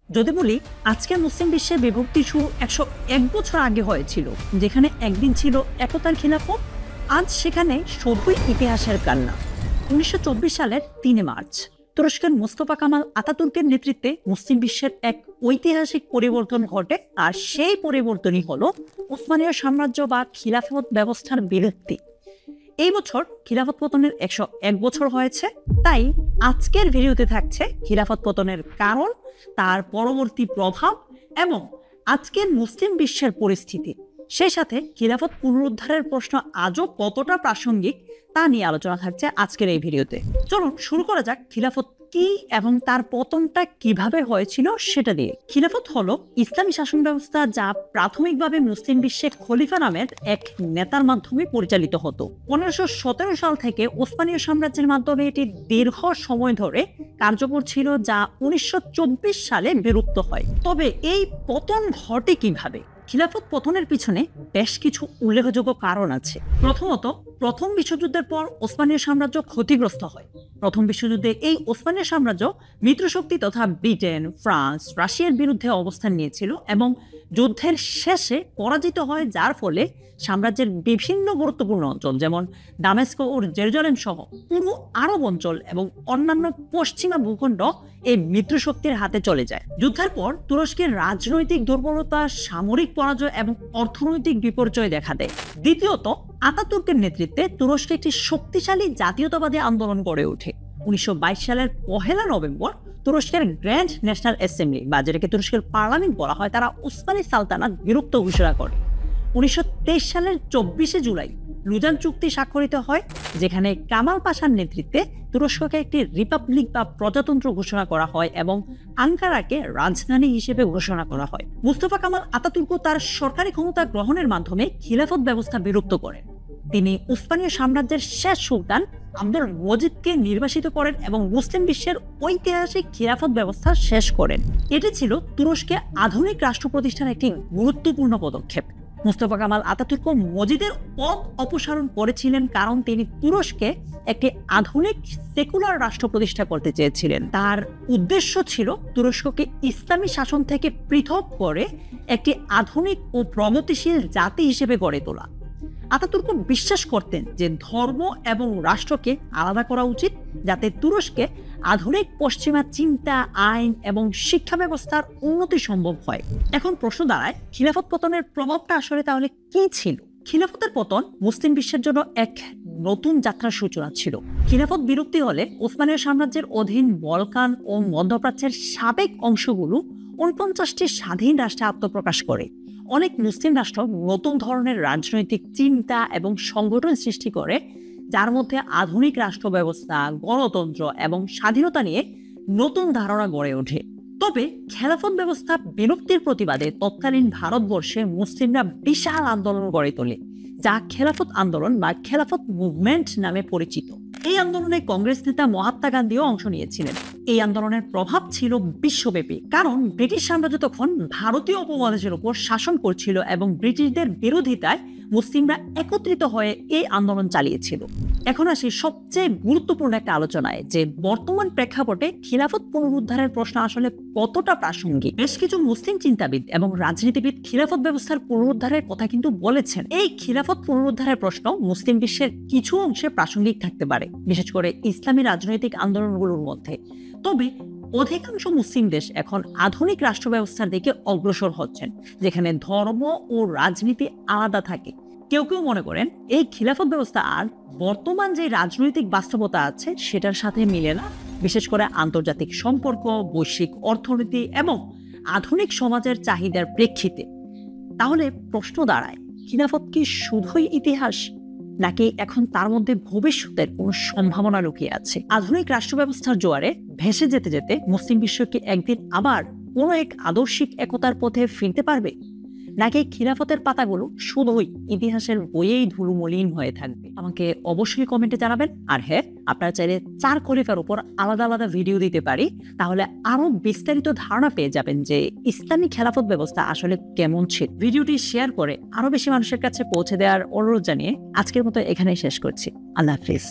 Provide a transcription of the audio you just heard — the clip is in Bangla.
যদি বলি আজকের মুসলিম বিশ্বের বিভক্তি শুরু 101 বছর আগে হয়েছিল, যেখানে একদিন ছিল একতার খিলাফত, আজ সেখানে শুধুই ইতিহাসের কান্না। 1924 সালের 3 মার্চ তুরস্কের মোস্তফা কামাল আতাতুর্কের নেতৃত্বে মুসলিম বিশ্বের এক ঐতিহাসিক পরিবর্তন ঘটে, আর সেই পরিবর্তনই হলো উসমানীয় সাম্রাজ্য বা খিলাফত ব্যবস্থার বিলুপ্তি। এই বছর খিলাফত পতনের 101 বছর হয়েছে, তাই আজকের ভিডিওতে থাকছে খিলাফত পতনের কারণ, তার পরবর্তী প্রভাব এবং আজকের মুসলিম বিশ্বের পরিস্থিতি। সেই সাথে খিলাফত পুনরুদ্ধারের প্রশ্ন আজও কতটা প্রাসঙ্গিক তা নিয়ে আলোচনা থাকছে আজকের এই ভিডিওতে। চলুন শুরু করা যাক খিলাফত কি এবং তার পতনটা কিভাবে হয়েছিল সেটা দিয়ে। খিলাফত হলো ইসলামী শাসন ব্যবস্থা যা প্রাথমিকভাবে মুসলিম বিশ্বে খলিফা নামের এক নেতার মাধ্যমে পরিচালিত হতো। 1517 সাল থেকে ওসমানীয় সাম্রাজ্যের মাধ্যমে এটি দীর্ঘ সময় ধরে কার্যকর ছিল, যা 1924 সালে বিলুপ্ত হয়। তবে এই পতন ঘটে কিভাবে? খিলাফত পতনের পিছনে বেশ কিছু উল্লেখযোগ্য কারণ আছে। প্রথমত, প্রথম বিশ্বযুদ্ধের পর ওসমানীয় সাম্রাজ্য ক্ষতিগ্রস্ত হয়। প্রথম বিশ্বযুদ্ধে এই ওসমানীয় সাম্রাজ্য মিত্রশক্তি তথা ব্রিটেন, ফ্রান্স, রাশিয়ার বিরুদ্ধে অবস্থান নিয়েছিল এবং যুদ্ধের শেষে পরাজিত হয়, যার ফলে সাম্রাজ্যের বিভিন্ন গুরুত্বপূর্ণ অঞ্চল যেমন দামেস্ক ও জেরুজালেম সহ পুরো আরব অঞ্চল এবং অন্যান্য পশ্চিমা ভূখণ্ড এই মিত্রশক্তির হাতে চলে যায়। যুদ্ধের পর তুরস্কের রাজনৈতিক দুর্বলতা, সামরিক পরাজয় এবং অর্থনৈতিক বিপর্যয় দেখা দেয়। দ্বিতীয়ত, আতাতুর্কের নেতৃত্বে তুরস্কে একটি শক্তিশালী জাতীয়তাবাদী আন্দোলন গড়ে ওঠে। 1922 সালের 1 নভেম্বর তুরস্কের গ্র্যান্ড ন্যাশনাল অ্যাসেম্বলি বা যেটাকে তুরস্কের পার্লামেন্ট বলা হয়, তারা উসমানী সালতানাত বিলুপ্ত ঘোষণা করে। 1923 সালের 24 জুলাই লুজান চুক্তি স্বাক্ষরিত হয়, যেখানে কামাল পাশার নেতৃত্বে তুরস্ককে একটি রিপাবলিক বা প্রজাতন্ত্র ঘোষণা করা হয় এবং আঙ্কারাকে রাজধানী হিসেবে ঘোষণা করা হয়। মুস্তফা কামাল আতাতুর্ক তার সরকারি ক্ষমতা গ্রহণের মাধ্যমে খিলাফত ব্যবস্থা বিলুপ্ত করেন। তিনি উসমানীয় সাম্রাজ্যের শেষ সুলতান আব্দুল মজিদকে নির্বাসিত করেন এবং মুসলিম বিশ্বের ঐতিহাসিক খিলাফত ব্যবস্থা শেষ করেন। এটি ছিল তুরস্কে আধুনিক রাষ্ট্র প্রতিষ্ঠার একটি গুরুত্বপূর্ণ পদক্ষেপ। মুস্তফা কামাল আতাতুর্ক মজিদের পদ অপসারণ করেছিলেন কারণ তিনি তুরস্কে একটি আধুনিক সেকুলার রাষ্ট্র প্রতিষ্ঠা করতে চেয়েছিলেন। তার উদ্দেশ্য ছিল তুরস্ককে ইসলামী শাসন থেকে পৃথক করে একটি আধুনিক ও প্রগতিশীল জাতি হিসেবে গড়ে তোলা। আতাতুর্ক বিশ্বাস করতেন যে ধর্ম এবং রাষ্ট্রকে আলাদা করা উচিত, যাতে তুরস্কে আধুনিক পশ্চিমা চিন্তা, আইন এবং শিক্ষা ব্যবস্থার উন্নতি সম্ভব হয়। এখন প্রশ্ন দাঁড়ায়, খিলাফত পতনের প্রভাবটা আসলে তাহলে কি ছিল? খিলাফতের পতন মুসলিম বিশ্বের জন্য এক নতুন যাত্রার সূচনা ছিল। খিলাফত বিলুপ্তি হলে ওসমানীয় সাম্রাজ্যের অধীন বলকান ও মধ্যপ্রাচ্যের সাবেক অংশগুলো 49টি স্বাধীন রাষ্ট্রে আত্মপ্রকাশ করে। অনেক মুসলিম রাষ্ট্র নতুন ধরনের রাজনৈতিক চিন্তা এবং সংগঠন সৃষ্টি করে, যার মধ্যে আধুনিক রাষ্ট্র ব্যবস্থা, গণতন্ত্র এবং স্বাধীনতা নিয়ে নতুন ধারণা গড়ে ওঠে। তবে খেলাফত ব্যবস্থা বিলুপ্তির প্রতিবাদে তৎকালীন ভারতবর্ষে মুসলিমরা বিশাল আন্দোলন গড়ে তোলে, যা খেলাফত আন্দোলন বা খেলাফত মুভমেন্ট নামে পরিচিত। এই আন্দোলনে কংগ্রেস নেতা মহাত্মা গান্ধীও অংশ নিয়েছিলেন। এই আন্দোলনের প্রভাব ছিল বিশ্বব্যাপী, কারণ ব্রিটিশ সাম্রাজ্য তখন ভারতীয় উপমহাদেশের উপর শাসন করছিল এবং ব্রিটিশদের বিরোধিতায় মুসলিমরা একত্রিত হয়ে এই আন্দোলন চালিয়েছিল। এখন আসি সবচেয়ে গুরুত্বপূর্ণ একটা আলোচনায়, যে বর্তমান প্রেক্ষাপটে খিলাফত পুনরুদ্ধারের প্রশ্ন আসলে কতটা প্রাসঙ্গিক। বেশ কিছু মুসলিম চিন্তাবিদ এবং রাজনীতিবিদ খিলাফত ব্যবস্থার পুনরুদ্ধারের কথা কিন্তু বলেছেন। এই খিলাফত পুনরুদ্ধারের প্রশ্ন মুসলিম বিশ্বের কিছু অংশে প্রাসঙ্গিক থাকতে পারে, বিশেষ করে ইসলামী রাজনৈতিক আন্দোলনগুলোর মধ্যে। তবে অধিকাংশ মুসলিম দেশ এখন আধুনিক রাষ্ট্র ব্যবস্থার দিকে অগ্রসর হচ্ছেন, যেখানে ধর্ম ও রাজনীতি আলাদা থাকে। কেউ কেউ মনে করেন এই খিলাফত ব্যবস্থা আর বর্তমান যে রাজনৈতিক বাস্তবতা আছে সেটার সাথে মিলে না, বিশেষ করে আন্তর্জাতিক সম্পর্ক, বৈশ্বিক অর্থনীতি এবং আধুনিক সমাজের চাহিদার প্রেক্ষিতে। তাহলে প্রশ্ন দাঁড়ায়, খিলাফত কি শুধুই ইতিহাস, নাকি এখন তার মধ্যে ভবিষ্যতের কোনো সম্ভাবনা লুকিয়ে আছে? আধুনিক রাষ্ট্র ব্যবস্থার জোয়ারে ভেসে যেতে যেতে মুসলিম বিশ্ব কি একদিন আবার কোনো এক আদর্শিক একতার পথে ফিরতে পারবে, নাকি খিলাফতের পাতাগুলো শুধুই ইতিহাসের বইয়েই ধুলোমলিন হয়ে থাকবে? আমাকে অবশ্যই কমেন্টে জানাবেন। আর হ্যাঁ, আপনারা চাইলে 4 খলিফার উপর আলাদা আলাদা ভিডিও দিতে পারি, তাহলে আরো বিস্তারিত ধারণা পেয়ে যাবেন যে ইসলামী খেলাফত ব্যবস্থা আসলে কেমন ছিল। ভিডিওটি শেয়ার করে আরো বেশি মানুষের কাছে পৌঁছে দেওয়ার অনুরোধ জানিয়ে আজকের মতো এখানেই শেষ করছি। আল্লাহ হাফিজ।